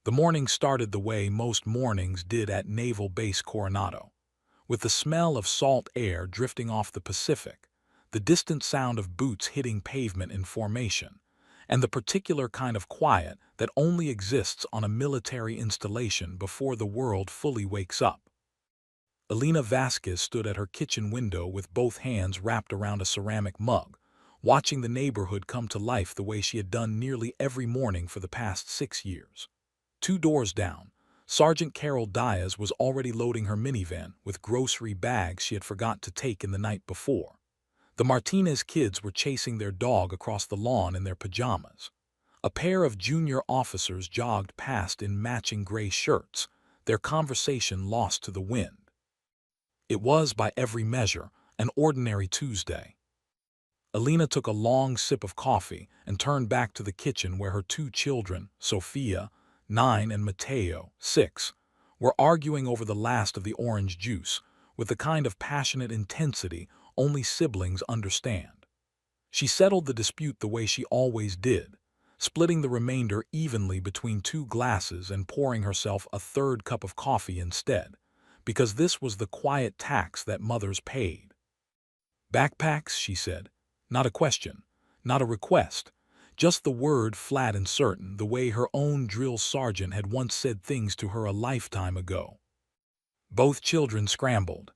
The morning started the way most mornings did at Naval Base Coronado, with the smell of salt air drifting off the Pacific, the distant sound of boots hitting pavement in formation, and the particular kind of quiet that only exists on a military installation before the world fully wakes up. Elena Vasquez stood at her kitchen window with both hands wrapped around a ceramic mug, watching the neighborhood come to life the way she had done nearly every morning for the past 6 years. 2 doors down, Sergeant Carol Diaz was already loading her minivan with grocery bags she had forgot to take in the night before. The Martinez kids were chasing their dog across the lawn in their pajamas. A pair of junior officers jogged past in matching gray shirts, their conversation lost to the wind. It was, by every measure, an ordinary Tuesday. Alina took a long sip of coffee and turned back to the kitchen where her 2 children, Sofia, 9, and Mateo, 6, were arguing over the last of the orange juice with the kind of passionate intensity only siblings understand. She settled the dispute the way she always did, splitting the remainder evenly between 2 glasses and pouring herself a third cup of coffee instead, because this was the quiet tax that mothers paid. "Backpacks," she said. Not a question, not a request, just the word, flat and certain, the way her own drill sergeant had once said things to her a lifetime ago. Both children scrambled.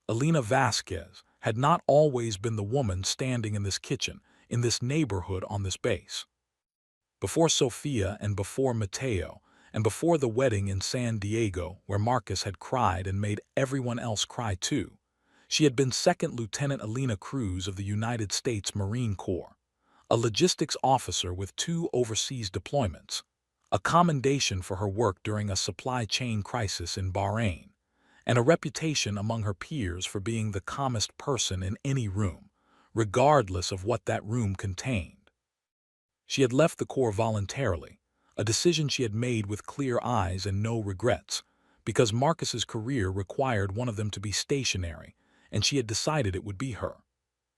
Elena Vasquez had not always been the woman standing in this kitchen, in this neighborhood, on this base. Before Sofia and before Mateo, and before the wedding in San Diego where Marcus had cried and made everyone else cry too, she had been Second Lieutenant Elena Cruz of the United States Marine Corps, a logistics officer with 2 overseas deployments, a commendation for her work during a supply chain crisis in Bahrain, and a reputation among her peers for being the calmest person in any room, regardless of what that room contained. She had left the Corps voluntarily, a decision she had made with clear eyes and no regrets, because Marcus's career required one of them to be stationary, and she had decided it would be her.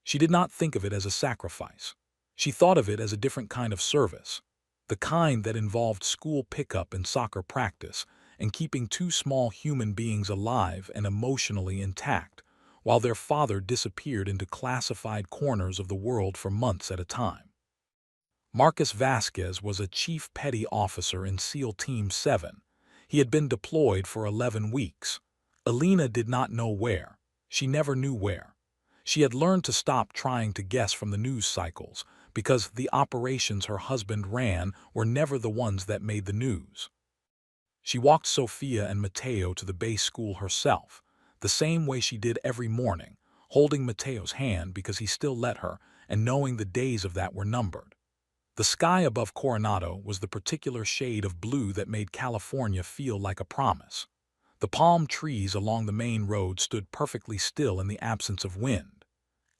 She did not think of it as a sacrifice. She thought of it as a different kind of service, the kind that involved school pickup and soccer practice, and keeping 2 small human beings alive and emotionally intact, while their father disappeared into classified corners of the world for months at a time. Marcus Vasquez was a chief petty officer in SEAL Team 7. He had been deployed for 11 weeks. Elena did not know where. She never knew where. She had learned to stop trying to guess from the news cycles, because the operations her husband ran were never the ones that made the news. She walked Sofia and Mateo to the base school herself, the same way she did every morning, holding Mateo's hand because he still let her, and knowing the days of that were numbered. The sky above Coronado was the particular shade of blue that made California feel like a promise. The palm trees along the main road stood perfectly still in the absence of wind.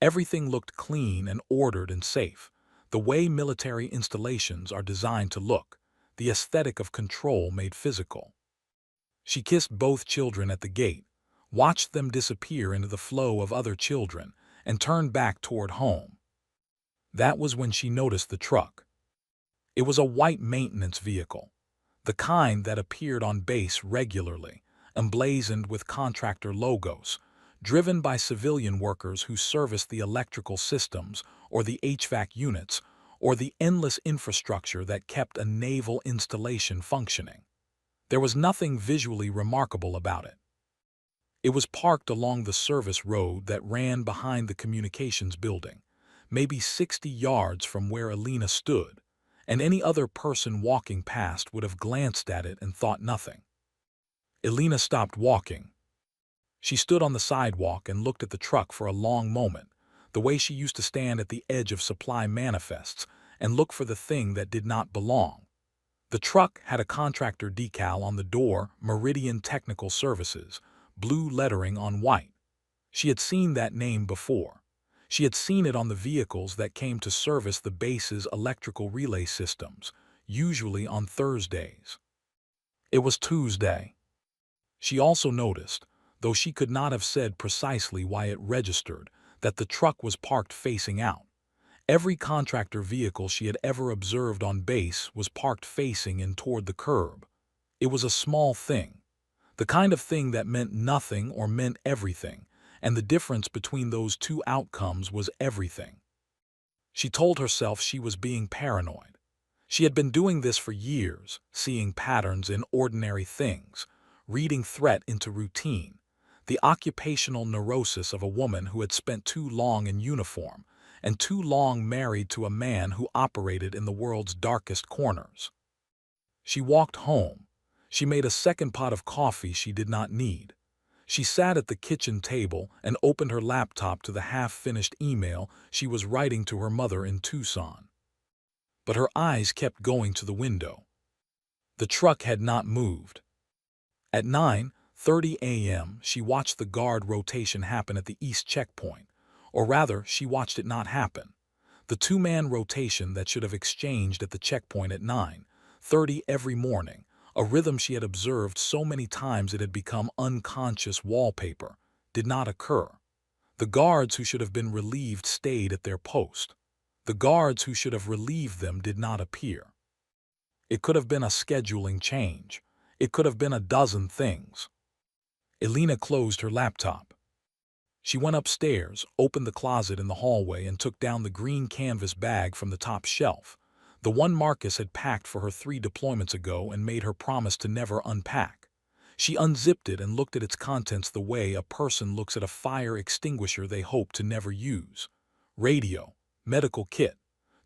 Everything looked clean and ordered and safe, the way military installations are designed to look, the aesthetic of control made physical. She kissed both children at the gate, watched them disappear into the flow of other children, and turned back toward home. That was when she noticed the truck. It was a white maintenance vehicle, the kind that appeared on base regularly, emblazoned with contractor logos, driven by civilian workers who serviced the electrical systems or the HVAC units or the endless infrastructure that kept a naval installation functioning. There was nothing visually remarkable about it. It was parked along the service road that ran behind the communications building, maybe 60 yards from where Elena stood, and any other person walking past would have glanced at it and thought nothing. Elena stopped walking. She stood on the sidewalk and looked at the truck for a long moment, the way she used to stand at the edge of supply manifests and look for the thing that did not belong. The truck had a contractor decal on the door, Meridian Technical Services, blue lettering on white. She had seen that name before. She had seen it on the vehicles that came to service the base's electrical relay systems, usually on Thursdays. It was Tuesday. She also noticed, though she could not have said precisely why it registered, that the truck was parked facing out, Every contractor vehicle she had ever observed on base was parked facing in toward the curb. It was a small thing, the kind of thing that meant nothing or meant everything, and the difference between those two outcomes was everything. She told herself she was being paranoid. She had been doing this for years, seeing patterns in ordinary things, reading threat into routine, the occupational neurosis of a woman who had spent too long in uniform and too long married to a man who operated in the world's darkest corners. She walked home. She made a second pot of coffee she did not need. She sat at the kitchen table and opened her laptop to the half-finished email she was writing to her mother in Tucson. But her eyes kept going to the window. The truck had not moved. At 9:30 a.m., she watched the guard rotation happen at the east checkpoint. Or rather, she watched it not happen. The two-man rotation that should have exchanged at the checkpoint at 9:30 every morning, a rhythm she had observed so many times it had become unconscious wallpaper, did not occur. The guards who should have been relieved stayed at their post. The guards who should have relieved them did not appear. It could have been a scheduling change. It could have been a dozen things. Elena closed her laptop. She went upstairs, opened the closet in the hallway, and took down the green canvas bag from the top shelf, the one Marcus had packed for her 3 deployments ago and made her promise to never unpack. She unzipped it and looked at its contents the way a person looks at a fire extinguisher they hope to never use. Radio, medical kit,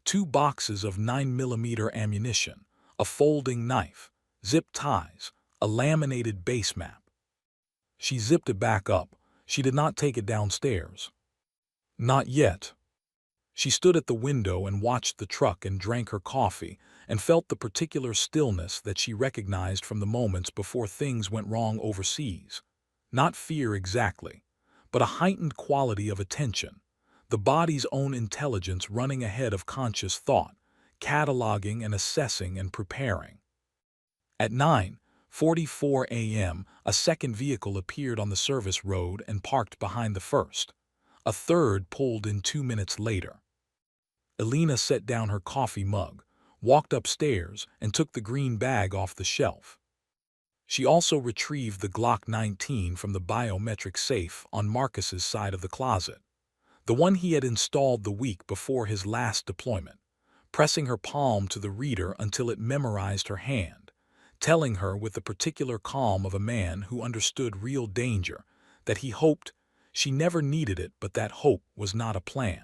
2 boxes of 9mm ammunition, a folding knife, zip ties, a laminated base map. She zipped it back up. She did not take it downstairs. Not yet. She stood at the window and watched the truck and drank her coffee and felt the particular stillness that she recognized from the moments before things went wrong overseas. Not fear exactly, but a heightened quality of attention, the body's own intelligence running ahead of conscious thought, cataloging and assessing and preparing. At 9:44 a.m., a second vehicle appeared on the service road and parked behind the first. A third pulled in 2 minutes later. Elena set down her coffee mug, walked upstairs, and took the green bag off the shelf. She also retrieved the Glock 19 from the biometric safe on Marcus's side of the closet, the one he had installed the week before his last deployment, pressing her palm to the reader until it memorized her hand, telling her with the particular calm of a man who understood real danger that he hoped she never needed it, but that hope was not a plan.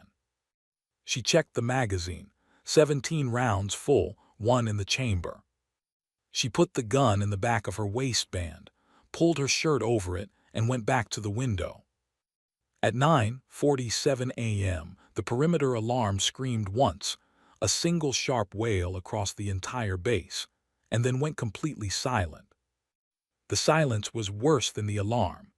She checked the magazine, 17 rounds full, 1 in the chamber. She put the gun in the back of her waistband, pulled her shirt over it, and went back to the window. At 9:47 a.m., the perimeter alarm screamed once, a single sharp wail across the entire base, and then went completely silent. The silence was worse than the alarm.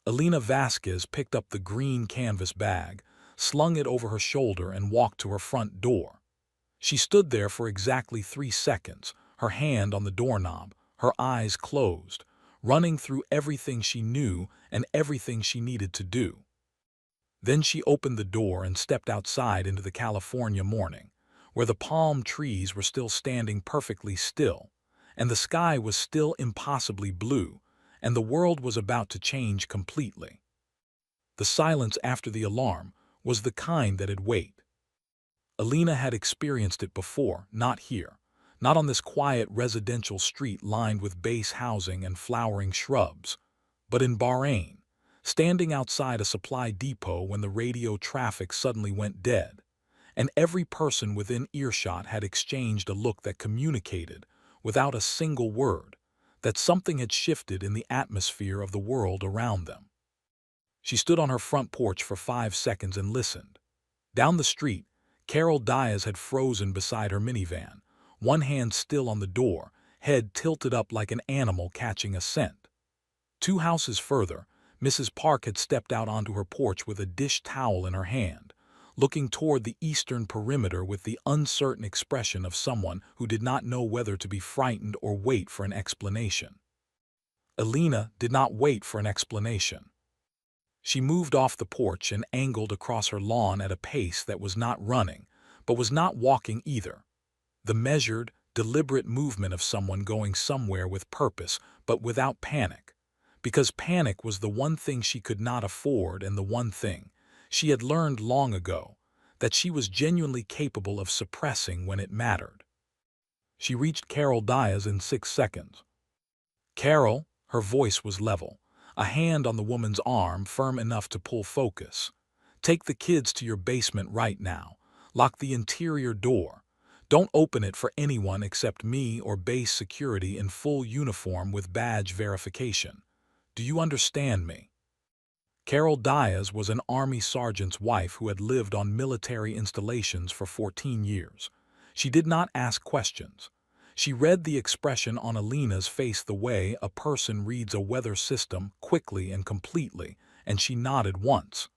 Elena Vasquez picked up the green canvas bag, slung it over her shoulder, and walked to her front door. She stood there for exactly 3 seconds, her hand on the doorknob, her eyes closed, running through everything she knew and everything she needed to do. Then she opened the door and stepped outside into the California morning, where the palm trees were still standing perfectly still, and the sky was still impossibly blue, and the world was about to change completely. The silence after the alarm was the kind that'd wait. Elena had experienced it before, not here, not on this quiet residential street lined with base housing and flowering shrubs, but in Bahrain, standing outside a supply depot when the radio traffic suddenly went dead, and every person within earshot had exchanged a look that communicated, without a single word, that something had shifted in the atmosphere of the world around them. She stood on her front porch for 5 seconds and listened. Down the street, Carol Diaz had frozen beside her minivan, one hand still on the door, head tilted up like an animal catching a scent. 2 houses further, Mrs. Park had stepped out onto her porch with a dish towel in her hand, looking toward the eastern perimeter with the uncertain expression of someone who did not know whether to be frightened or wait for an explanation. Elena did not wait for an explanation. She moved off the porch and angled across her lawn at a pace that was not running, but was not walking either. The measured, deliberate movement of someone going somewhere with purpose, but without panic. Because panic was the one thing she could not afford, and the one thing she had learned long ago that she was genuinely capable of suppressing when it mattered. She reached Carol Diaz in 6 seconds. Carol, her voice was level, a hand on the woman's arm firm enough to pull focus. Take the kids to your basement right now. Lock the interior door. Don't open it for anyone except me or base security in full uniform with badge verification. Do you understand me? Carol Diaz was an Army sergeant's wife who had lived on military installations for 14 years. She did not ask questions. She read the expression on Alina's face the way a person reads a weather system quickly and completely, and she nodded once.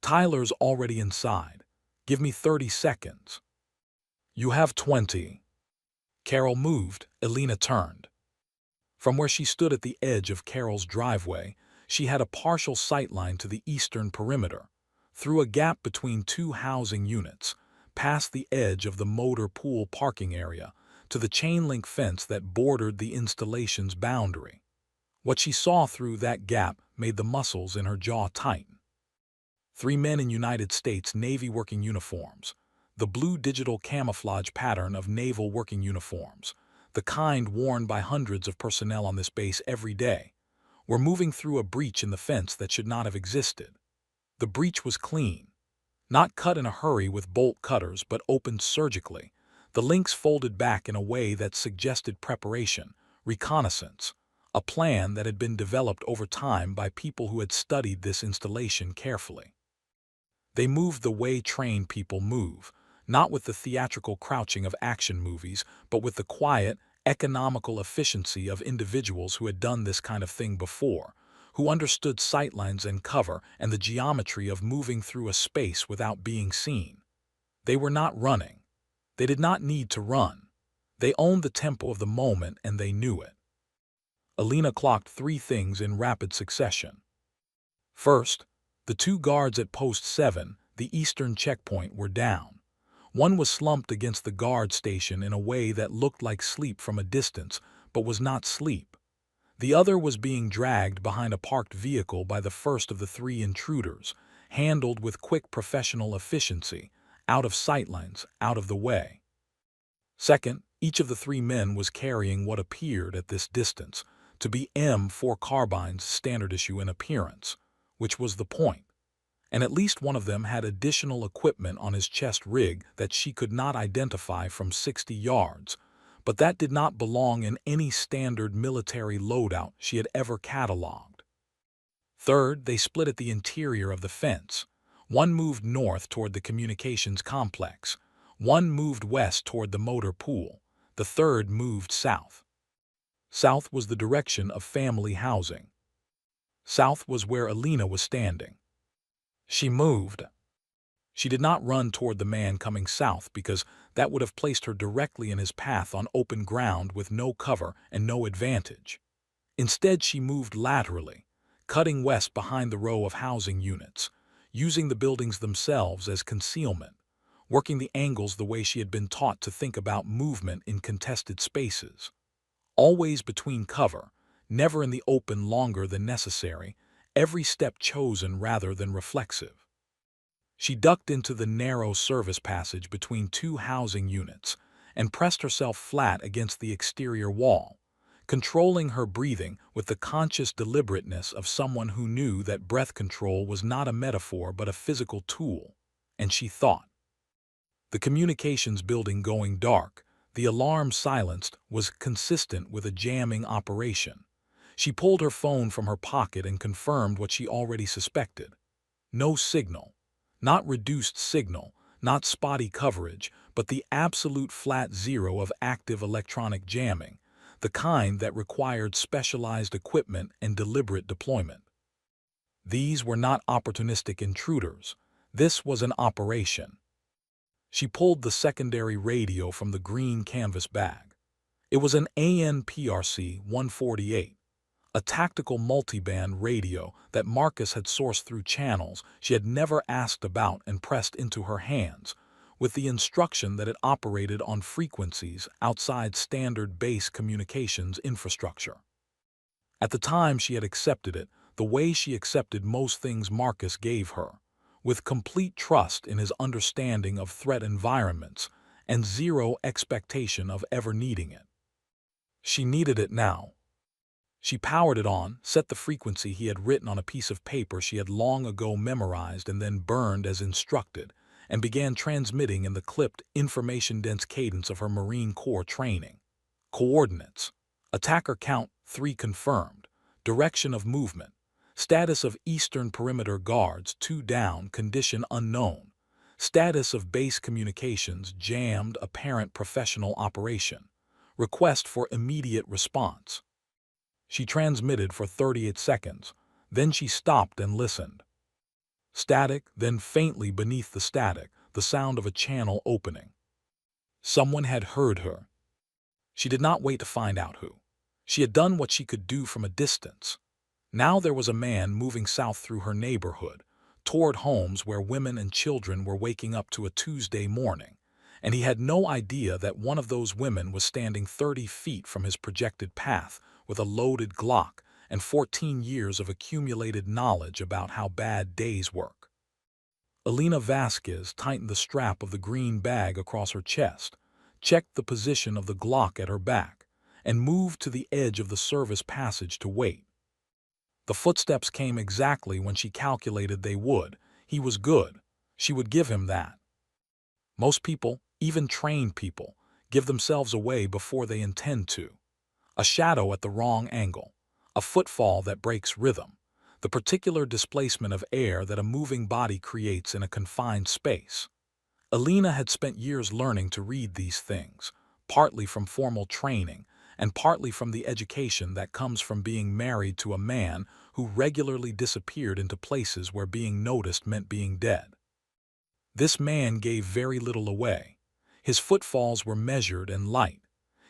Tyler's already inside. Give me 30 seconds. You have 20. Carol moved. Alina turned. From where she stood at the edge of Carol's driveway, she had a partial sightline to the eastern perimeter, through a gap between two housing units, past the edge of the motor pool parking area, to the chain-link fence that bordered the installation's boundary. What she saw through that gap made the muscles in her jaw tighten. 3 men in United States Navy working uniforms, the blue digital camouflage pattern of naval working uniforms, the kind worn by hundreds of personnel on this base every day, were moving through a breach in the fence that should not have existed. The breach was clean, not cut in a hurry with bolt cutters, but opened surgically, the links folded back in a way that suggested preparation, reconnaissance, a plan that had been developed over time by people who had studied this installation carefully. They moved the way trained people move, not with the theatrical crouching of action movies, but with the quiet, economical efficiency of individuals who had done this kind of thing before, who understood sightlines and cover and the geometry of moving through a space without being seen. They were not running. They did not need to run. They owned the tempo of the moment, and they knew it. Alina clocked 3 things in rapid succession. First, the 2 guards at Post 7, the eastern checkpoint, were down. One was slumped against the guard station in a way that looked like sleep from a distance, but was not sleep. The other was being dragged behind a parked vehicle by the first of the 3 intruders, handled with quick professional efficiency, out of sightlines, out of the way. Second, each of the 3 men was carrying what appeared at this distance to be M4 carbines, standard issue in appearance, which was the point. And at least one of them had additional equipment on his chest rig that she could not identify from 60 yards, but that did not belong in any standard military loadout she had ever cataloged. Third, they split at the interior of the fence. One moved north toward the communications complex. One moved west toward the motor pool. The third moved south. South was the direction of family housing. South was where Alina was standing. She moved. She did not run toward the man coming south because that would have placed her directly in his path on open ground with no cover and no advantage. Instead, she moved laterally, cutting west behind the row of housing units, using the buildings themselves as concealment, working the angles the way she had been taught to think about movement in contested spaces. Always between cover, never in the open longer than necessary, every step chosen rather than reflexive. She ducked into the narrow service passage between 2 housing units and pressed herself flat against the exterior wall, controlling her breathing with the conscious deliberateness of someone who knew that breath control was not a metaphor but a physical tool. And she thought. The communications building going dark, the alarm silenced, was consistent with a jamming operation. She pulled her phone from her pocket and confirmed what she already suspected. No signal. Not reduced signal, not spotty coverage, but the absolute flat zero of active electronic jamming, the kind that required specialized equipment and deliberate deployment. These were not opportunistic intruders. This was an operation. She pulled the secondary radio from the green canvas bag. It was an ANPRC 148, a tactical multiband radio that Marcus had sourced through channels she had never asked about and pressed into her hands, with the instruction that it operated on frequencies outside standard base communications infrastructure. At the time she had accepted it, the way she accepted most things Marcus gave her, with complete trust in his understanding of threat environments and zero expectation of ever needing it. She needed it now. She powered it on, set the frequency he had written on a piece of paper she had long ago memorized and then burned as instructed, and began transmitting in the clipped, information-dense cadence of her Marine Corps training. Coordinates. Attacker count 3 confirmed. Direction of movement. Status of Eastern Perimeter Guards 2 down, condition unknown. Status of base communications jammed, apparent professional operation. Request for immediate response. She transmitted for 38 seconds, then she stopped and listened. Static, then faintly beneath the static, the sound of a channel opening. Someone had heard her. She did not wait to find out who. She had done what she could do from a distance. Now there was a man moving south through her neighborhood, toward homes where women and children were waking up to a Tuesday morning, and he had no idea that one of those women was standing 30 feet from his projected path with a loaded Glock and 14 years of accumulated knowledge about how bad days work. Elena Vasquez tightened the strap of the green bag across her chest, checked the position of the Glock at her back, and moved to the edge of the service passage to wait. The footsteps came exactly when she calculated they would. He was good. She would give him that. Most people, even trained people, give themselves away before they intend to. A shadow at the wrong angle, a footfall that breaks rhythm, the particular displacement of air that a moving body creates in a confined space. Elena had spent years learning to read these things, partly from formal training and partly from the education that comes from being married to a man who regularly disappeared into places where being noticed meant being dead. This man gave very little away. His footfalls were measured and light.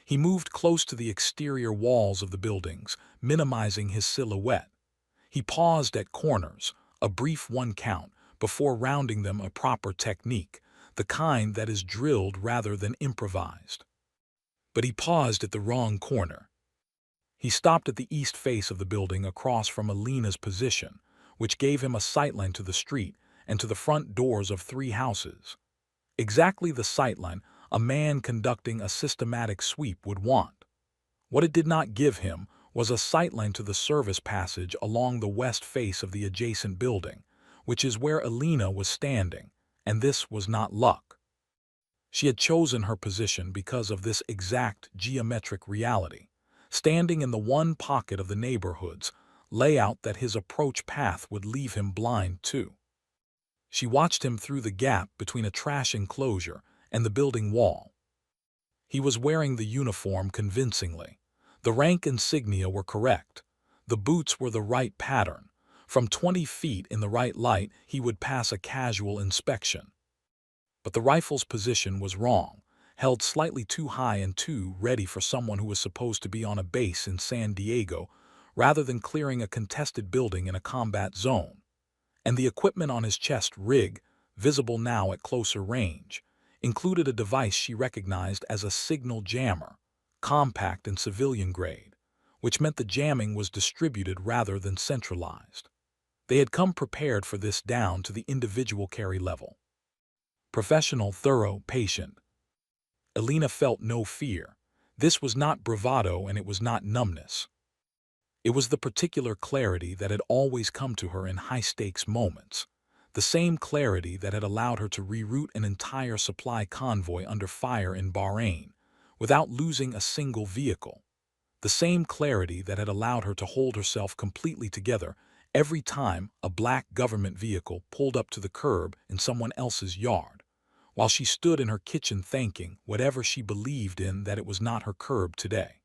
He moved close to the exterior walls of the buildings, minimizing his silhouette. He paused at corners, a brief one count, before rounding them, a proper technique, the kind that is drilled rather than improvised. But he paused at the wrong corner. He stopped at the east face of the building across from Elena's position, which gave him a sightline to the street and to the front doors of 3 houses. Exactly the sightline a man conducting a systematic sweep would want. What it did not give him was a sightline to the service passage along the west face of the adjacent building, which is where Elena was standing, and this was not luck. She had chosen her position because of this exact geometric reality, standing in the one pocket of the neighborhood's layout that his approach path would leave him blind to. She watched him through the gap between a trash enclosure and the building wall. He was wearing the uniform convincingly. The rank insignia were correct. The boots were the right pattern. From 20 feet in the right light, he would pass a casual inspection. But the rifle's position was wrong, held slightly too high and too ready for someone who was supposed to be on a base in San Diego rather than clearing a contested building in a combat zone. And the equipment on his chest rig, visible now at closer range, included a device she recognized as a signal jammer, compact and civilian grade, which meant the jamming was distributed rather than centralized. They had come prepared for this down to the individual carry level. Professional, thorough, patient. Elena felt no fear. This was not bravado and it was not numbness. It was the particular clarity that had always come to her in high-stakes moments, the same clarity that had allowed her to reroute an entire supply convoy under fire in Bahrain without losing a single vehicle, the same clarity that had allowed her to hold herself completely together every time a black government vehicle pulled up to the curb in someone else's yard, while she stood in her kitchen thanking whatever she believed in that it was not her curb today.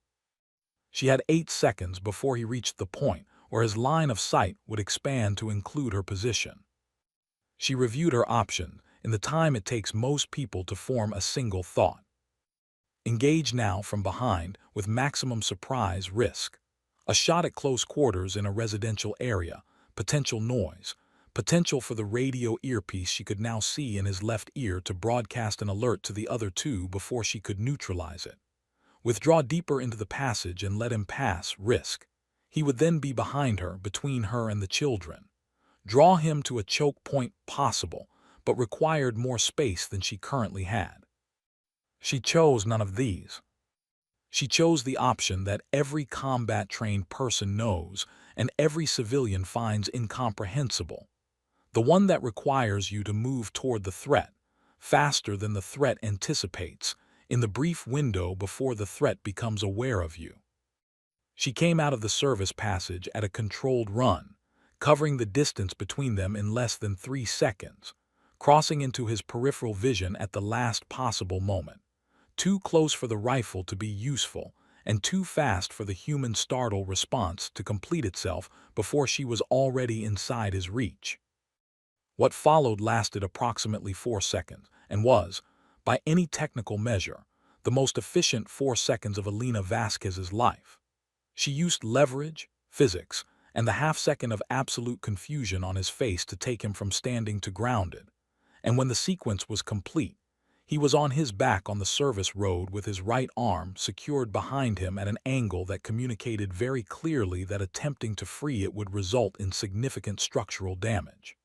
She had 8 seconds before he reached the point where his line of sight would expand to include her position. She reviewed her options in the time it takes most people to form a single thought. Engage now from behind with maximum surprise risk. A shot at close quarters in a residential area, potential noise, potential for the radio earpiece she could now see in his left ear to broadcast an alert to the other two before she could neutralize it. Withdraw deeper into the passage and let him pass, risk. He would then be behind her, between her and the children. Draw him to a choke point possible, but required more space than she currently had. She chose none of these. She chose the option that every combat-trained person knows and every civilian finds incomprehensible. The one that requires you to move toward the threat, faster than the threat anticipates, in the brief window before the threat becomes aware of you. She came out of the service passage at a controlled run, covering the distance between them in less than 3 seconds, crossing into his peripheral vision at the last possible moment. Too close for the rifle to be useful, and too fast for the human startle response to complete itself before she was already inside his reach. What followed lasted approximately 4 seconds, and was, by any technical measure, the most efficient 4 seconds of Elena Vasquez's life. She used leverage, physics, and the half-second of absolute confusion on his face to take him from standing to grounded, and when the sequence was complete, he was on his back on the service road with his right arm secured behind him at an angle that communicated very clearly that attempting to free it would result in significant structural damage.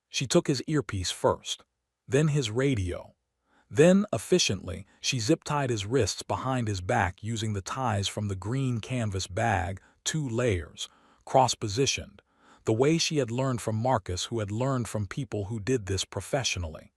She took his earpiece first, then his radio. Then, efficiently, she zip-tied his wrists behind his back using the ties from the green canvas bag, 2 layers, cross-positioned, the way she had learned from Marcus, who had learned from people who did this professionally.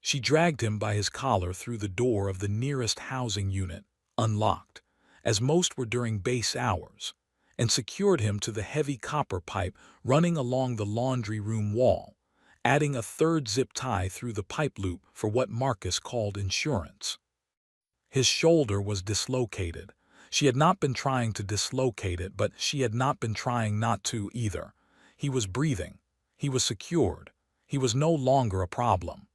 She dragged him by his collar through the door of the nearest housing unit, unlocked, as most were during base hours, and secured him to the heavy copper pipe running along the laundry room wall, adding a third zip tie through the pipe loop for what Marcus called insurance. His shoulder was dislocated. She had not been trying to dislocate it, but she had not been trying not to either. He was breathing. He was secured. He was no longer a problem.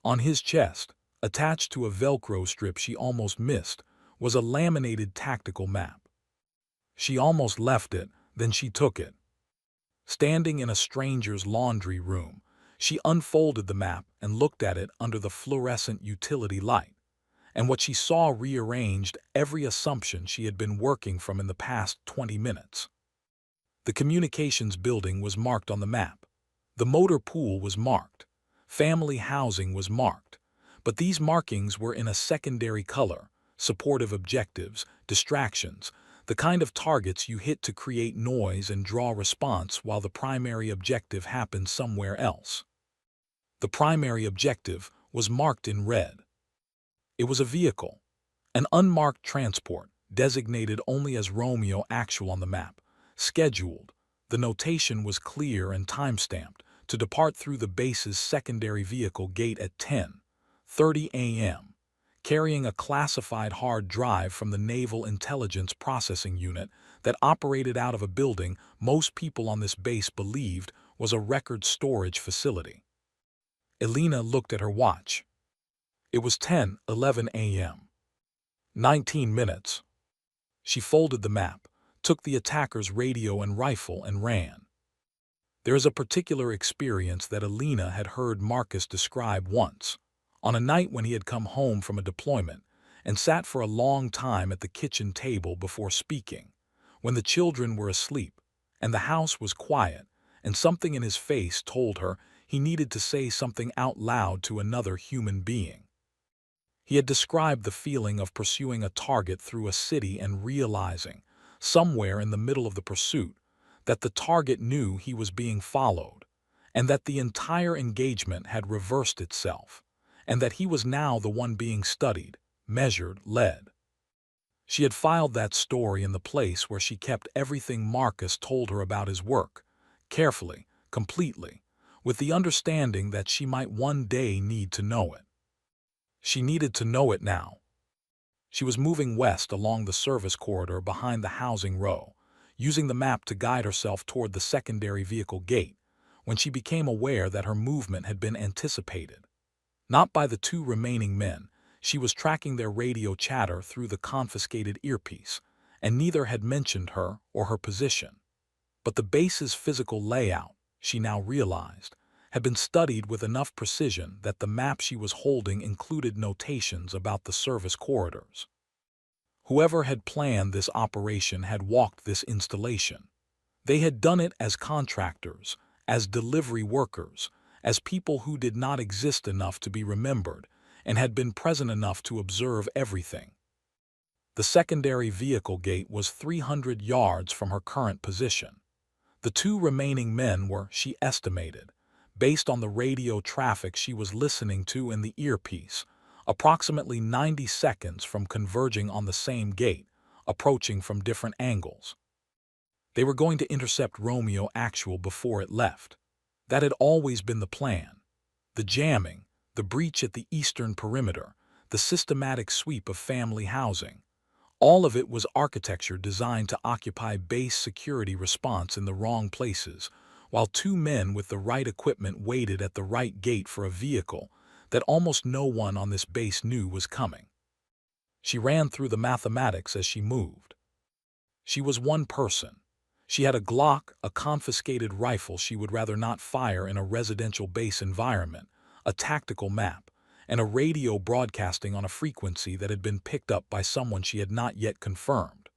On his chest, attached to a Velcro strip she almost missed, was a laminated tactical map. She almost left it, then she took it. Standing in a stranger's laundry room, she unfolded the map and looked at it under the fluorescent utility light, and what she saw rearranged every assumption she had been working from in the past 20 minutes. The communications building was marked on the map. The motor pool was marked. Family housing was marked, but these markings were in a secondary color, supportive objectives, distractions, the kind of targets you hit to create noise and draw response while the primary objective happened somewhere else. The primary objective was marked in red. It was a vehicle, an unmarked transport, designated only as Romeo Actual on the map, scheduled. The notation was clear and time-stamped, to depart through the base's secondary vehicle gate at 10:30 a.m., carrying a classified hard drive from the Naval Intelligence Processing Unit that operated out of a building most people on this base believed was a record storage facility. Elena looked at her watch. It was 10:11 a.m. 19 minutes. She folded the map, took the attacker's radio and rifle and ran. There is a particular experience that Elena had heard Marcus describe once, on a night when he had come home from a deployment and sat for a long time at the kitchen table before speaking, when the children were asleep and the house was quiet, and something in his face told her he needed to say something out loud to another human being. He had described the feeling of pursuing a target through a city and realizing, somewhere in the middle of the pursuit, that the target knew he was being followed, and that the entire engagement had reversed itself, and that he was now the one being studied, measured, led. She had filed that story in the place where she kept everything Marcus told her about his work, carefully, completely, with the understanding that she might one day need to know it. She needed to know it now. She was moving west along the service corridor behind the housing row, using the map to guide herself toward the secondary vehicle gate, when she became aware that her movement had been anticipated. Not by the 2 remaining men, she was tracking their radio chatter through the confiscated earpiece, and neither had mentioned her or her position. But the base's physical layout, she now realized, had been studied with enough precision that the map she was holding included notations about the service corridors. Whoever had planned this operation had walked this installation. They had done it as contractors, as delivery workers, as people who did not exist enough to be remembered, and had been present enough to observe everything. The secondary vehicle gate was 300 yards from her current position. The two remaining men were, she estimated, based on the radio traffic she was listening to in the earpiece, approximately 90 seconds from converging on the same gate, approaching from different angles. They were going to intercept Romeo Actual before it left. That had always been the plan. The jamming, the breach at the eastern perimeter, the systematic sweep of family housing. All of it was architecture designed to occupy base security response in the wrong places, while two men with the right equipment waited at the right gate for a vehicle that almost no one on this base knew was coming. She ran through the mathematics as she moved. She was one person. She had a Glock, a confiscated rifle she would rather not fire in a residential base environment, a tactical map, and a radio broadcasting on a frequency that had been picked up by someone she had not yet confirmed.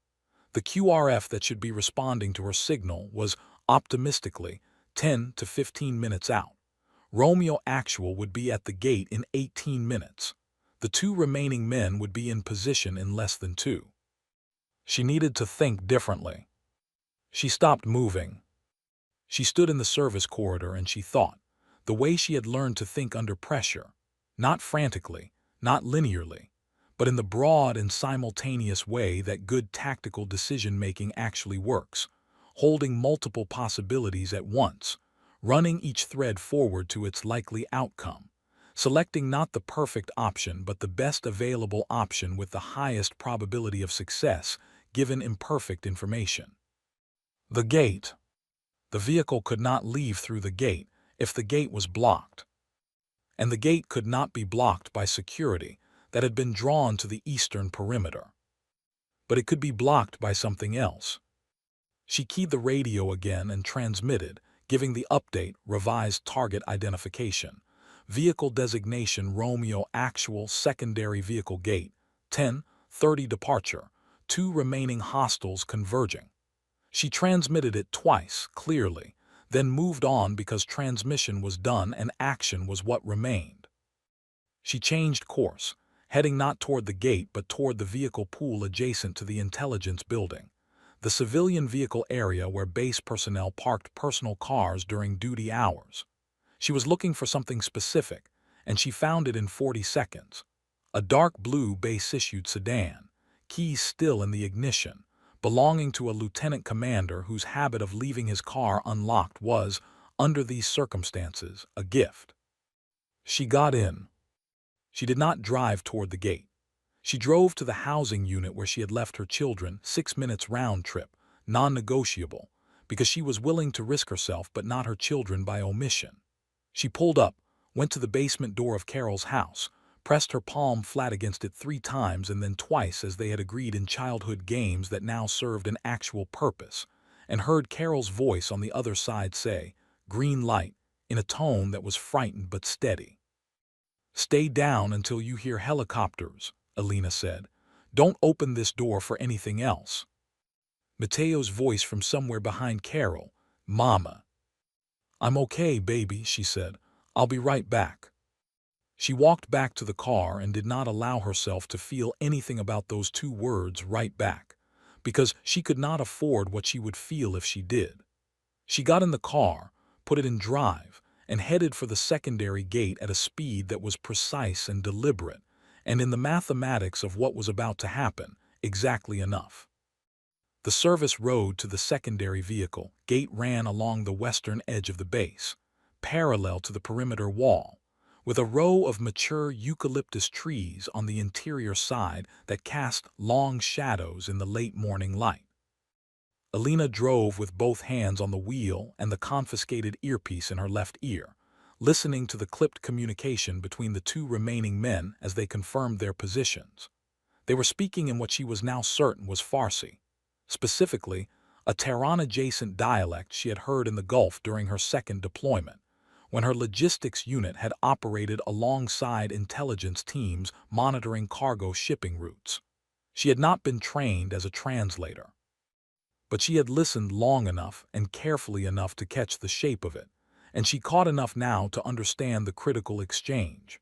The QRF that should be responding to her signal was, optimistically, 10 to 15 minutes out. Romeo Actual would be at the gate in 18 minutes. The two remaining men would be in position in less than 2. She needed to think differently. She stopped moving. She stood in the service corridor and she thought, the way she had learned to think under pressure, not frantically, not linearly, but in the broad and simultaneous way that good tactical decision-making actually works, holding multiple possibilities at once, running each thread forward to its likely outcome, selecting not the perfect option but the best available option with the highest probability of success given imperfect information. The gate. The vehicle could not leave through the gate if the gate was blocked. And the gate could not be blocked by security that had been drawn to the eastern perimeter. But it could be blocked by something else. She keyed the radio again and transmitted, giving the update, revised target identification. Vehicle designation Romeo Actual secondary vehicle gate, 10:30 departure, 2 remaining hostiles converging. She transmitted it twice, clearly, then moved on because transmission was done and action was what remained. She changed course, heading not toward the gate but toward the vehicle pool adjacent to the intelligence building, the civilian vehicle area where base personnel parked personal cars during duty hours. She was looking for something specific, and she found it in 40 seconds. A dark blue base-issued sedan, keys still in the ignition, belonging to a lieutenant commander whose habit of leaving his car unlocked was, under these circumstances, a gift. She got in. She did not drive toward the gate. She drove to the housing unit where she had left her children, 6 minutes round trip, non-negotiable, because she was willing to risk herself but not her children by omission. She pulled up, went to the basement door of Carol's house, pressed her palm flat against it 3 times and then twice as they had agreed in childhood games that now served an actual purpose, and heard Carol's voice on the other side say, "Green light," in a tone that was frightened but steady. "Stay down until you hear helicopters," Alina said. "Don't open this door for anything else." Mateo's voice from somewhere behind Carol, "Mama." "I'm okay, baby," she said. "I'll be right back." She walked back to the car and did not allow herself to feel anything about those 2 words, right back, because she could not afford what she would feel if she did. She got in the car, put it in drive, and headed for the secondary gate at a speed that was precise and deliberate, and in the mathematics of what was about to happen, exactly enough. The service road to the secondary vehicle gate ran along the western edge of the base, parallel to the perimeter wall, with a row of mature eucalyptus trees on the interior side that cast long shadows in the late morning light. Alina drove with both hands on the wheel and the confiscated earpiece in her left ear, listening to the clipped communication between the 2 remaining men as they confirmed their positions. They were speaking in what she was now certain was Farsi. Specifically, a Tehran-adjacent dialect she had heard in the Gulf during her second deployment, when her logistics unit had operated alongside intelligence teams monitoring cargo shipping routes. She had not been trained as a translator, but she had listened long enough and carefully enough to catch the shape of it, and she caught enough now to understand the critical exchange.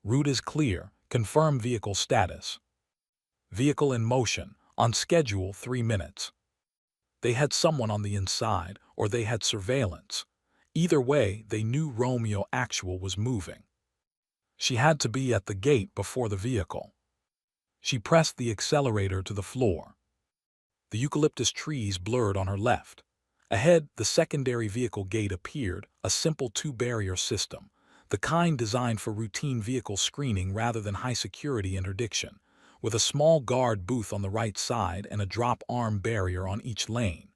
Route is clear. Confirm vehicle status. Vehicle in motion. On schedule 3 minutes. They had someone on the inside, or they had surveillance. Either way, they knew Romeo Actual was moving. She had to be at the gate before the vehicle. She pressed the accelerator to the floor. The eucalyptus trees blurred on her left. Ahead, the secondary vehicle gate appeared, a simple two-barrier system, the kind designed for routine vehicle screening rather than high-security interdiction, with a small guard booth on the right side and a drop-arm barrier on each lane.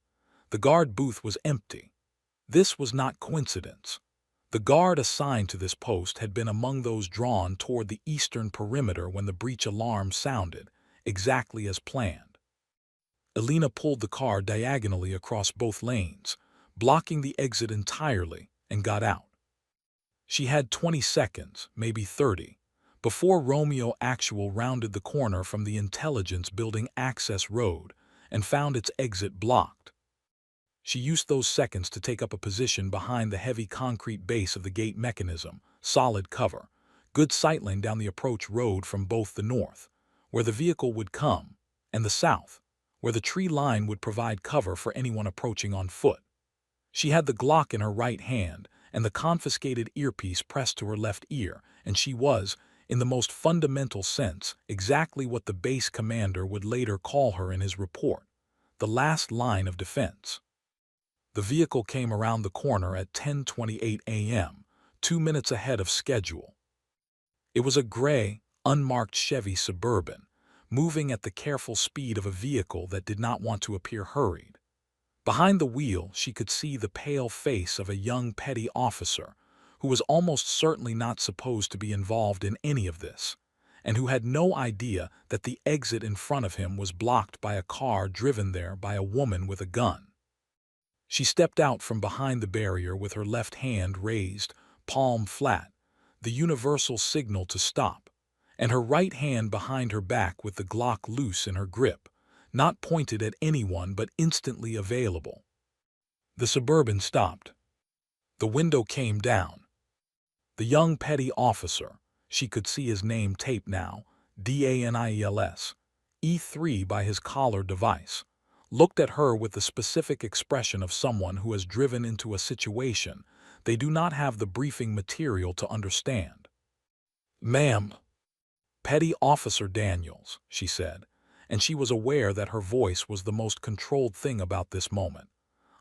The guard booth was empty. This was not coincidence. The guard assigned to this post had been among those drawn toward the eastern perimeter when the breach alarm sounded, exactly as planned. Elena pulled the car diagonally across both lanes, blocking the exit entirely, and got out. She had 20 seconds, maybe 30, before Romeo Actual rounded the corner from the intelligence building access road and found its exit blocked. She used those seconds to take up a position behind the heavy concrete base of the gate mechanism, solid cover, good sightline down the approach road from both the north, where the vehicle would come, and the south, where the tree line would provide cover for anyone approaching on foot. She had the Glock in her right hand and the confiscated earpiece pressed to her left ear, and she was, in the most fundamental sense, exactly what the base commander would later call her in his report, the last line of defense. The vehicle came around the corner at 10:28 a.m., 2 minutes ahead of schedule. It was a gray, unmarked Chevy Suburban, moving at the careful speed of a vehicle that did not want to appear hurried. Behind the wheel, she could see the pale face of a young petty officer who was almost certainly not supposed to be involved in any of this, and who had no idea that the exit in front of him was blocked by a car driven there by a woman with a gun. She stepped out from behind the barrier with her left hand raised, palm flat, the universal signal to stop, and her right hand behind her back with the Glock loose in her grip, not pointed at anyone but instantly available. The Suburban stopped. The window came down. The young petty officer, she could see his name taped now, Daniels, E3 by his collar device, looked at her with the specific expression of someone who has driven into a situation they do not have the briefing material to understand. "Ma'am." "Petty Officer Daniels," she said, and she was aware that her voice was the most controlled thing about this moment.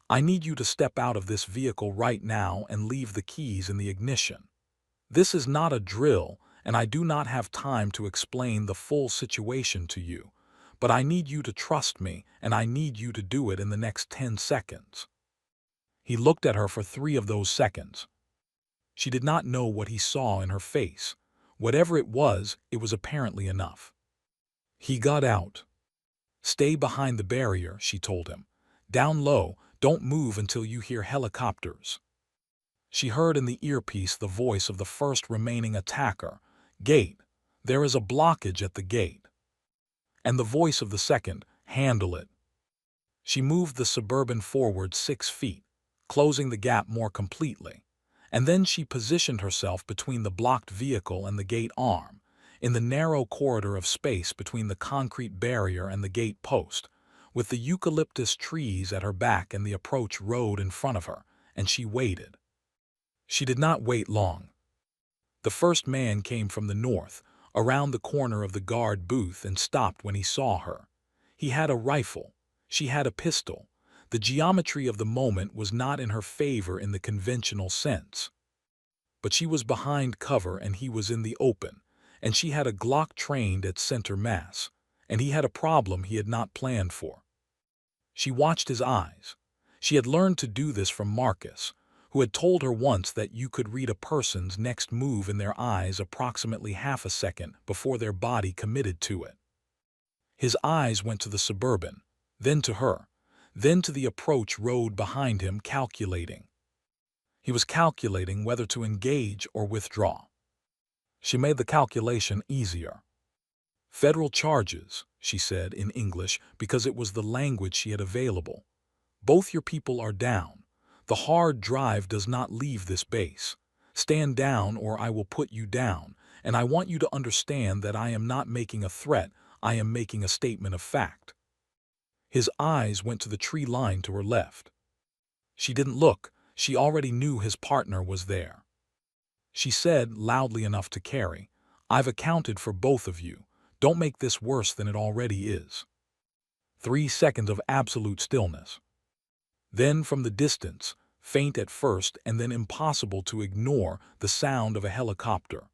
"I need you to step out of this vehicle right now and leave the keys in the ignition. This is not a drill, and I do not have time to explain the full situation to you, but I need you to trust me, and I need you to do it in the next 10 seconds." He looked at her for 3 of those seconds. She did not know what he saw in her face. Whatever it was apparently enough. He got out. "Stay behind the barrier," she told him. "Down low, don't move until you hear helicopters." She heard in the earpiece the voice of the first remaining attacker, "Gate, there is a blockage at the gate." And the voice of the second, "Handle it." She moved the Suburban forward 6 feet, closing the gap more completely, and then she positioned herself between the blocked vehicle and the gate arm, in the narrow corridor of space between the concrete barrier and the gate post, with the eucalyptus trees at her back and the approach road in front of her, and she waited. She did not wait long. The first man came from the north, around the corner of the guard booth, and stopped when he saw her. He had a rifle. She had a pistol. The geometry of the moment was not in her favor in the conventional sense. But she was behind cover and he was in the open, and she had a Glock trained at center mass, and he had a problem he had not planned for. She watched his eyes. She had learned to do this from Marcus, who had told her once that you could read a person's next move in their eyes approximately half a second before their body committed to it. His eyes went to the Suburban, then to her, then to the approach road behind him, calculating. He was calculating whether to engage or withdraw. She made the calculation easier. "Federal charges," she said in English because it was the language she had available. "Both your people are down. The hard drive does not leave this base. Stand down or I will put you down, and I want you to understand that I am not making a threat, I am making a statement of fact." His eyes went to the tree line to her left. She didn't look, she already knew his partner was there. She said, loudly enough to carry, "I've accounted for both of you. Don't make this worse than it already is." 3 seconds of absolute stillness. Then from the distance, faint at first and then impossible to ignore, the sound of a helicopter.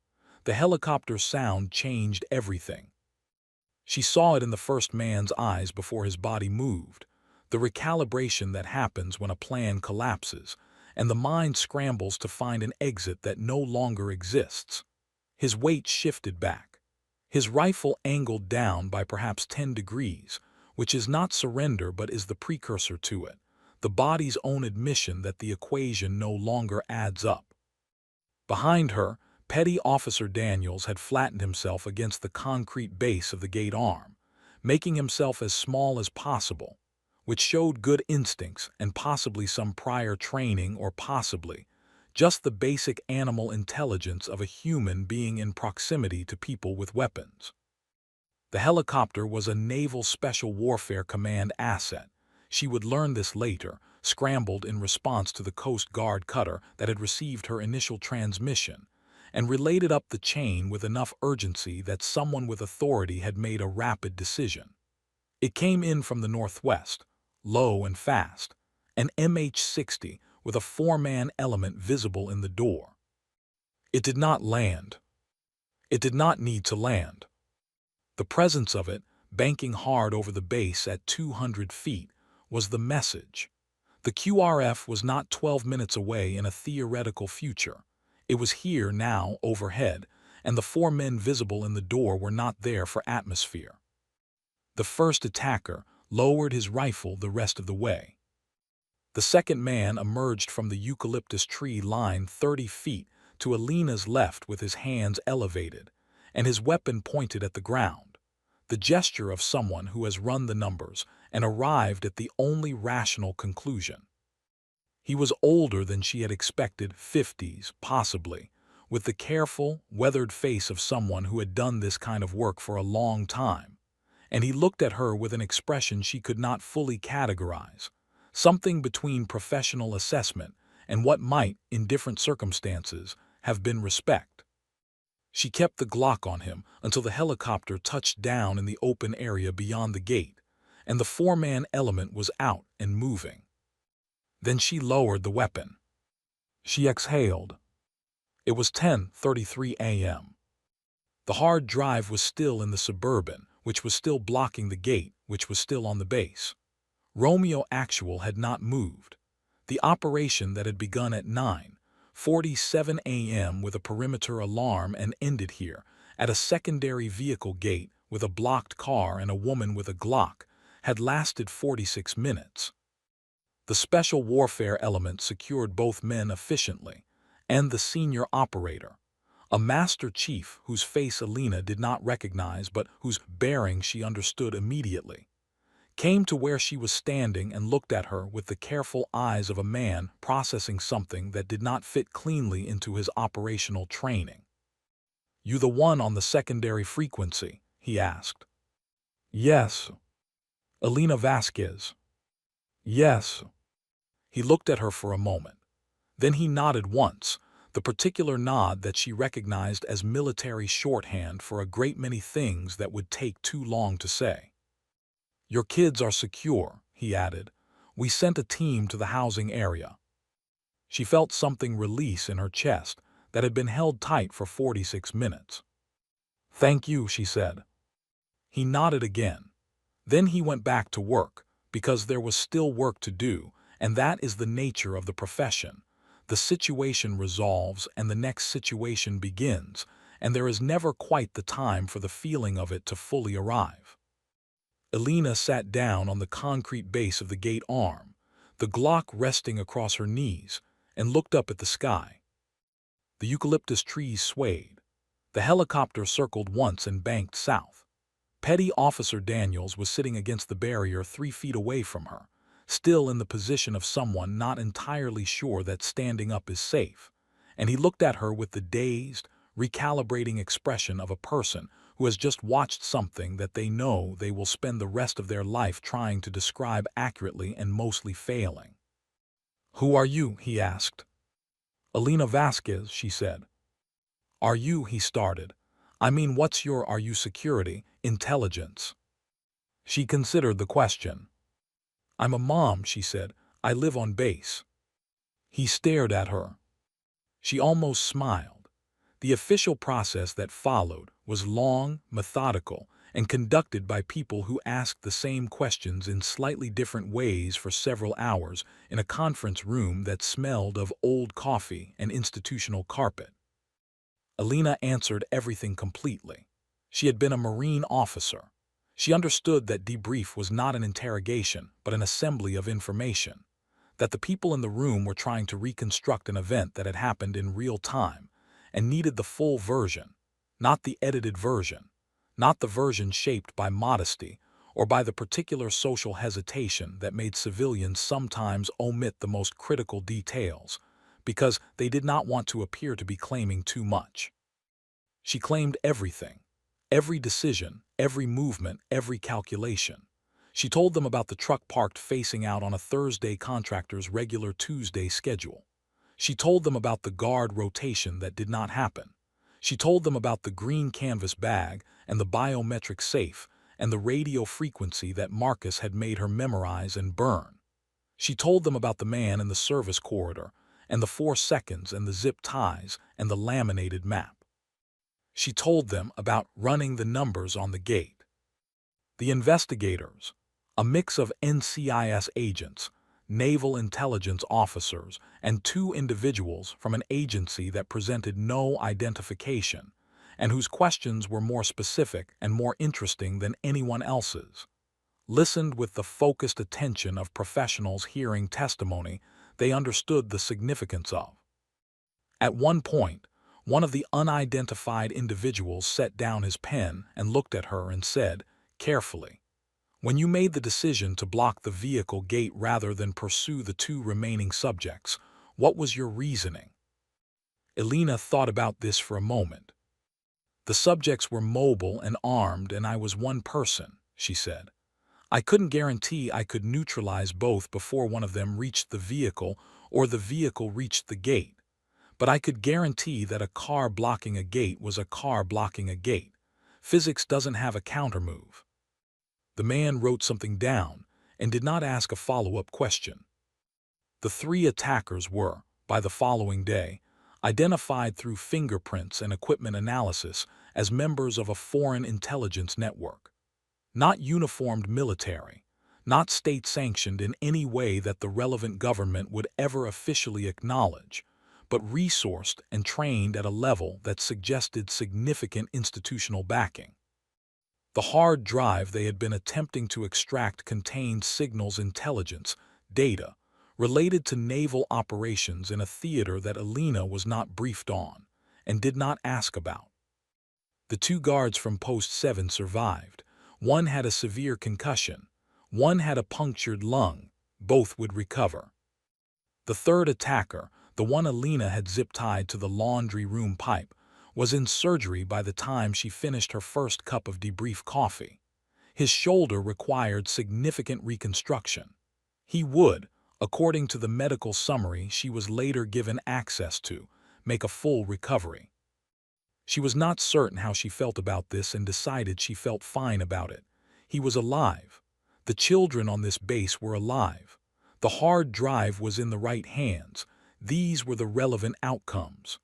The helicopter sound changed everything. She saw it in the first man's eyes before his body moved, the recalibration that happens when a plan collapses, and the mind scrambles to find an exit that no longer exists. His weight shifted back. His rifle angled down by perhaps 10 degrees, which is not surrender but is the precursor to it, the body's own admission that the equation no longer adds up. Behind her, Petty Officer Daniels had flattened himself against the concrete base of the gate arm, making himself as small as possible, which showed good instincts and possibly some prior training or possibly just the basic animal intelligence of a human being in proximity to people with weapons. The helicopter was a Naval Special Warfare Command asset. She would learn this later, scrambled in response to the Coast Guard cutter that had received her initial transmission, and related up the chain with enough urgency that someone with authority had made a rapid decision. It came in from the northwest, low and fast, an MH-60 with a 4-man element visible in the door. It did not land. It did not need to land. The presence of it, banking hard over the base at 200 feet, was the message. The QRF was not 12 minutes away in a theoretical future. It was here now, overhead, and the 4 men visible in the door were not there for atmosphere. The first attacker lowered his rifle the rest of the way. The second man emerged from the eucalyptus tree line 30 feet to Alina's left with his hands elevated, and his weapon pointed at the ground, the gesture of someone who has run the numbers and arrived at the only rational conclusion. He was older than she had expected, 50s, possibly, with the careful, weathered face of someone who had done this kind of work for a long time, and he looked at her with an expression she could not fully categorize, something between professional assessment and what might, in different circumstances, have been respect. She kept the Glock on him until the helicopter touched down in the open area beyond the gate, and the 4-man element was out and moving. Then she lowered the weapon. She exhaled. It was 10:33 a.m. The hard drive was still in the Suburban, which was still blocking the gate, which was still on the base. Romeo Actual had not moved. The operation that had begun at 9:47 a.m. with a perimeter alarm and ended here, at a secondary vehicle gate with a blocked car and a woman with a Glock, had lasted 46 minutes. The special warfare element secured both men efficiently, and the senior operator, a master chief whose face Alina did not recognize but whose bearing she understood immediately, came to where she was standing and looked at her with the careful eyes of a man processing something that did not fit cleanly into his operational training. "You the one on the secondary frequency?" he asked. "Yes." "Alina Vasquez?" "Yes." He looked at her for a moment. Then he nodded once, the particular nod that she recognized as military shorthand for a great many things that would take too long to say. "Your kids are secure," he added. "We sent a team to the housing area." She felt something release in her chest that had been held tight for 46 minutes. "Thank you," she said. He nodded again. Then he went back to work, because there was still work to do, and that is the nature of the profession. The situation resolves and the next situation begins, and there is never quite the time for the feeling of it to fully arrive. Elena sat down on the concrete base of the gate arm, the Glock resting across her knees, and looked up at the sky. The eucalyptus trees swayed. The helicopter circled once and banked south. Petty Officer Daniels was sitting against the barrier 3 feet away from her, still in the position of someone not entirely sure that standing up is safe, and he looked at her with the dazed, recalibrating expression of a person who has just watched something that they know they will spend the rest of their life trying to describe accurately and mostly failing. "Who are you?" he asked. "Elena Vasquez," she said. "Are you?" he started. "I mean, what's your are you security, intelligence?" She considered the question. "I'm a mom," she said. "I live on base." He stared at her. She almost smiled. The official process that followed was long, methodical, and conducted by people who asked the same questions in slightly different ways for several hours in a conference room that smelled of old coffee and institutional carpet. Elena answered everything completely. She had been a Marine officer. She understood that debrief was not an interrogation, but an assembly of information. That the people in the room were trying to reconstruct an event that had happened in real time and needed the full version, not the edited version, not the version shaped by modesty or by the particular social hesitation that made civilians sometimes omit the most critical details, because they did not want to appear to be claiming too much. She claimed everything, every decision, every movement, every calculation. She told them about the truck parked facing out on a Thursday contractor's regular Tuesday schedule. She told them about the guard rotation that did not happen. She told them about the green canvas bag and the biometric safe and the radio frequency that Marcus had made her memorize and burn. She told them about the man in the service corridor and the 4 seconds and the zip ties and the laminated map. She told them about running the numbers on the gate. The investigators, a mix of NCIS agents, naval intelligence officers, and 2 individuals from an agency that presented no identification, and whose questions were more specific and more interesting than anyone else's, listened with the focused attention of professionals hearing testimony they understood the significance of. At one point, one of the unidentified individuals set down his pen and looked at her and said, carefully, "When you made the decision to block the vehicle gate rather than pursue the 2 remaining subjects, what was your reasoning?" Elena thought about this for a moment. "The subjects were mobile and armed, and I was one person," she said. "I couldn't guarantee I could neutralize both before one of them reached the vehicle or the vehicle reached the gate. But I could guarantee that a car blocking a gate was a car blocking a gate. Physics doesn't have a countermove." The man wrote something down and did not ask a follow-up question. The 3 attackers were, by the following day, identified through fingerprints and equipment analysis as members of a foreign intelligence network. Not uniformed military, not state-sanctioned in any way that the relevant government would ever officially acknowledge, but resourced and trained at a level that suggested significant institutional backing. The hard drive they had been attempting to extract contained signals intelligence, data, related to naval operations in a theater that Elena was not briefed on and did not ask about. The 2 guards from Post 7 survived. One had a severe concussion. One had a punctured lung. Both would recover. The 3rd attacker, the one Elena had zip-tied to the laundry room pipe, was in surgery by the time she finished her first cup of debrief coffee. His shoulder required significant reconstruction. He would, according to the medical summary she was later given access to, make a full recovery. She was not certain how she felt about this and decided she felt fine about it. He was alive. The children on this base were alive. The hard drive was in the right hands. These were the relevant outcomes.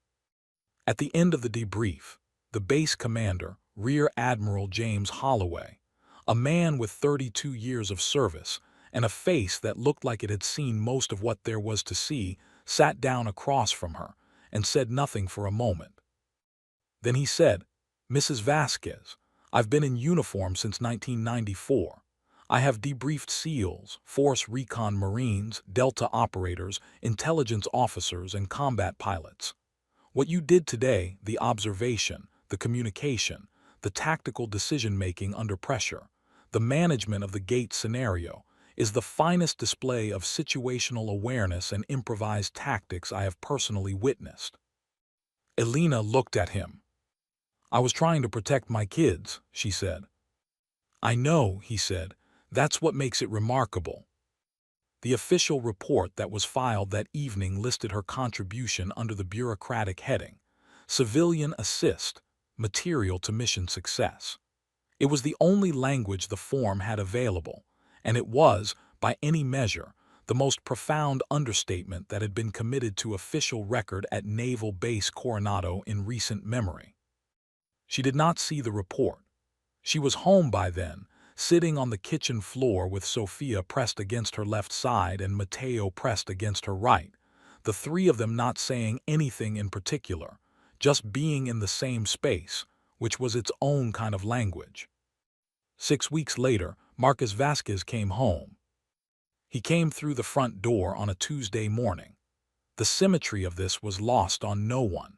At the end of the debrief, the base commander, Rear Admiral James Holloway, a man with 32 years of service and a face that looked like it had seen most of what there was to see, sat down across from her and said nothing for a moment. Then he said, "Mrs. Vasquez, I've been in uniform since 1994. I have debriefed SEALs, Force Recon Marines, Delta operators, intelligence officers, and combat pilots. What you did today, the observation, the communication, the tactical decision-making under pressure, the management of the gate scenario, is the finest display of situational awareness and improvised tactics I have personally witnessed. Elena looked at him. I was trying to protect my kids, she said. I know, he said. That's what makes it remarkable. The official report that was filed that evening listed her contribution under the bureaucratic heading, Civilian Assist, Material to Mission Success. It was the only language the form had available, and it was, by any measure, the most profound understatement that had been committed to official record at Naval Base Coronado in recent memory. She did not see the report. She was home by then, sitting on the kitchen floor with Sophia pressed against her left side and Mateo pressed against her right, the three of them not saying anything in particular, just being in the same space, which was its own kind of language. 6 weeks later, Marcus Vasquez came home. He came through the front door on a Tuesday morning. The symmetry of this was lost on no one.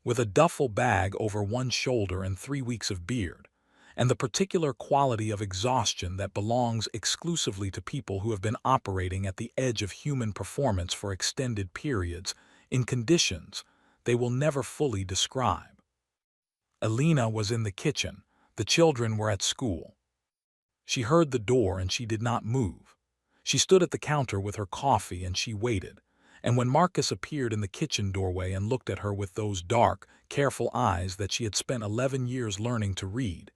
With a duffel bag over one shoulder and 3 weeks of beard, and the particular quality of exhaustion that belongs exclusively to people who have been operating at the edge of human performance for extended periods, in conditions they will never fully describe. Elena was in the kitchen. The children were at school. She heard the door and she did not move. She stood at the counter with her coffee and she waited. And when Marcus appeared in the kitchen doorway and looked at her with those dark, careful eyes that she had spent 11 years learning to read,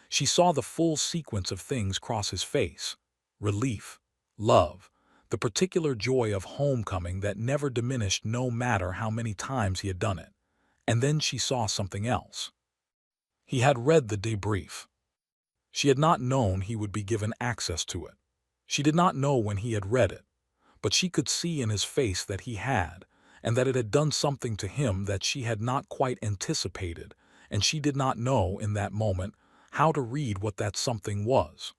she saw the full sequence of things cross his face. Relief, love, the particular joy of homecoming that never diminished no matter how many times he had done it. And then she saw something else. He had read the debrief. She had not known he would be given access to it. She did not know when he had read it, but she could see in his face that he had, and that it had done something to him that she had not quite anticipated, and she did not know, in that moment, how to read what that something was.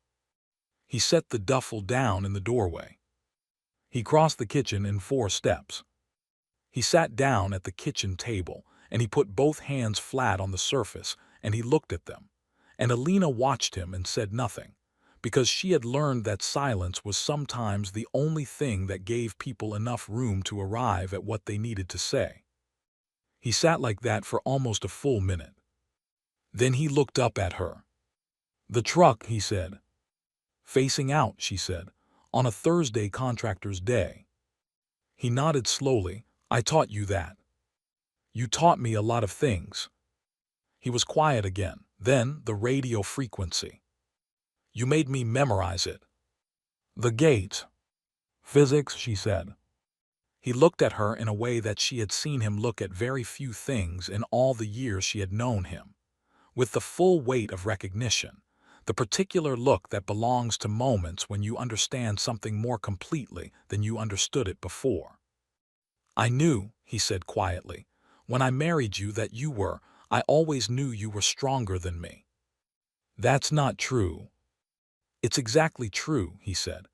He set the duffel down in the doorway. He crossed the kitchen in 4 steps. He sat down at the kitchen table, and he put both hands flat on the surface, and he looked at them. And Elena watched him and said nothing, because she had learned that silence was sometimes the only thing that gave people enough room to arrive at what they needed to say. He sat like that for almost a full minute. Then he looked up at her. The truck, he said. Facing out, she said, on a Thursday contractor's day. He nodded slowly. I taught you that. You taught me a lot of things. He was quiet again. Then the radio frequency. You made me memorize it. The gate. Physics, she said. He looked at her in a way that she had seen him look at very few things in all the years she had known him, with the full weight of recognition, the particular look that belongs to moments when you understand something more completely than you understood it before. I knew, he said quietly, when I married you that you were, I always knew you were stronger than me. That's not true. It's exactly true, he said.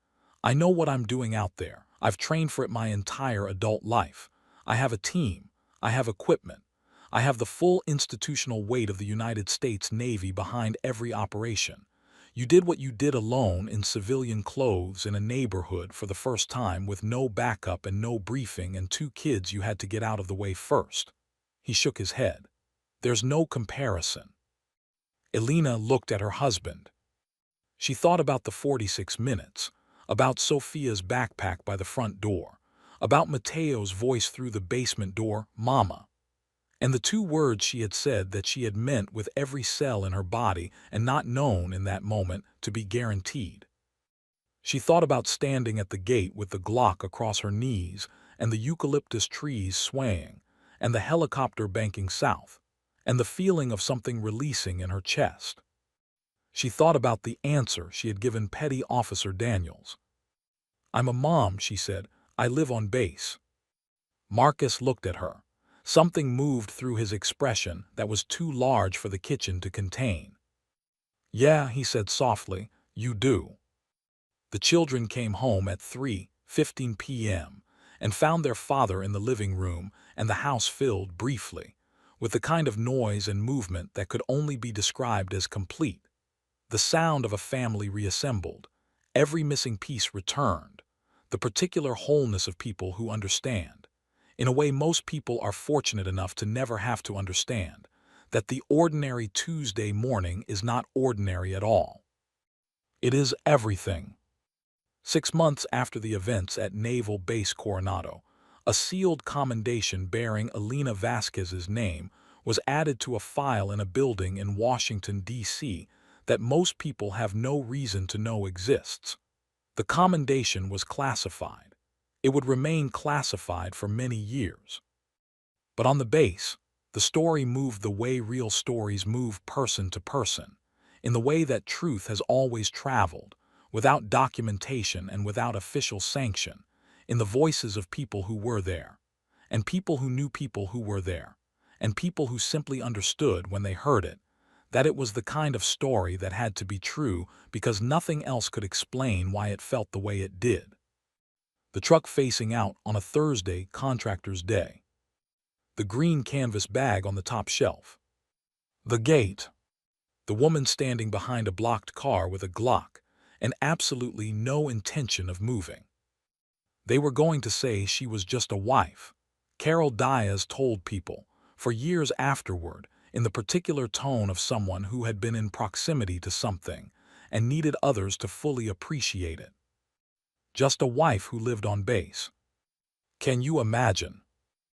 I know what I'm doing out there. I've trained for it my entire adult life. I have a team. I have equipment. I have the full institutional weight of the United States Navy behind every operation. You did what you did alone in civilian clothes in a neighborhood for the first time with no backup and no briefing and 2 kids you had to get out of the way first. He shook his head. There's no comparison. Elena looked at her husband. She thought about the 46 minutes, about Sophia's backpack by the front door, about Mateo's voice through the basement door, Mama, and the 2 words she had said that she had meant with every cell in her body and not known in that moment to be guaranteed. She thought about standing at the gate with the Glock across her knees and the eucalyptus trees swaying and the helicopter banking south and the feeling of something releasing in her chest. She thought about the answer she had given Petty Officer Daniels. I'm a mom, she said. I live on base. Marcus looked at her. Something moved through his expression that was too large for the kitchen to contain. Yeah, he said softly, you do. The children came home at 3:15 p.m. and found their father in the living room and the house filled briefly with the kind of noise and movement that could only be described as complete. The sound of a family reassembled, every missing piece returned, the particular wholeness of people who understand, in a way most people are fortunate enough to never have to understand, that the ordinary Tuesday morning is not ordinary at all. It is everything. 6 months after the events at Naval Base Coronado, a sealed commendation bearing Elena Vasquez's name was added to a file in a building in Washington, D.C. that most people have no reason to know exists. The commendation was classified. It would remain classified for many years. But on the base, the story moved the way real stories move person to person, in the way that truth has always traveled, without documentation and without official sanction, in the voices of people who were there, and people who knew people who were there, and people who simply understood when they heard it, that it was the kind of story that had to be true because nothing else could explain why it felt the way it did. The truck facing out on a Thursday contractor's day. The green canvas bag on the top shelf. The gate. The woman standing behind a blocked car with a Glock and absolutely no intention of moving. They were going to say she was just a wife, Carol Diaz told people, for years afterward, in the particular tone of someone who had been in proximity to something and needed others to fully appreciate it. Just a wife who lived on base. Can you imagine?